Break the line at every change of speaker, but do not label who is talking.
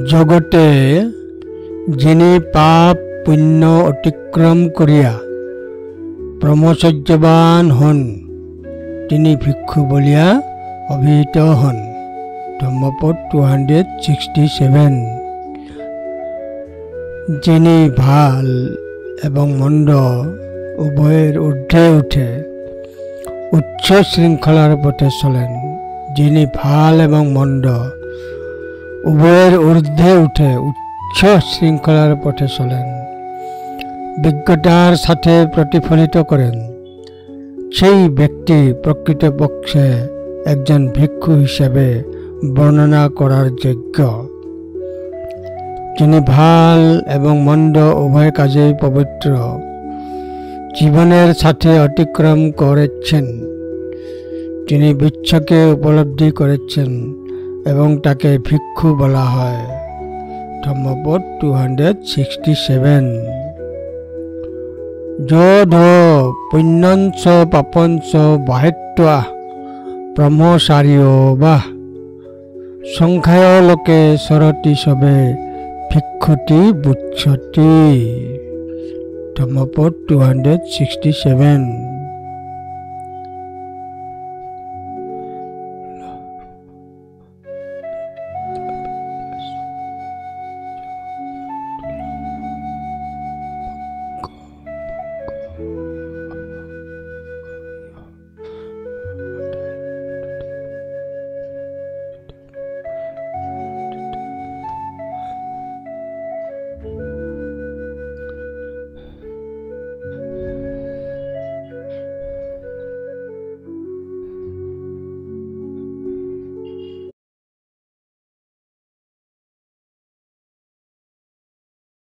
জগতে যিনি পাপ পুণ্য অতিক্রম করিয়া ব্রহ্মচর্যবান হন তিনি ভিক্ষু বলিয়া অভিহিত হন। ধম্মপদ 267। যিনি ভাল এবং মন্দ উভয়ের ঊর্ধ্বে উঠে উচ্চ শৃঙ্খলার পথে চলেন, যিনি ভাল এবং মন্দ উভয়ের ঊর্ধ্বে উঠে উচ্চ শৃঙ্খলার পথে চলেন, বিজ্ঞতার সাথে প্রতিফলিত করেন, সেই ব্যক্তি প্রকৃতপক্ষে একজন ভিক্ষু হিসেবে বর্ণনা করার যোগ্য। যিনি ভাল এবং মন্দ উভয় কাজেই পবিত্র, জীবনের সাথে অতিক্রম করেছেন, তিনি বিচ্ছকে উপলব্ধি করেছেন এবং তাকে ভিক্ষু বলা হয়। ধম্মপদ 267। যোধ পুণ্যঞ্চ পাপঞ্চ বাহিত্বা ব্রহ্মচারীয় বা সংখ্যায় লোকে সরতি সবে ভিক্ষুতি বুচ্ছতি। ধম্মপদ 267।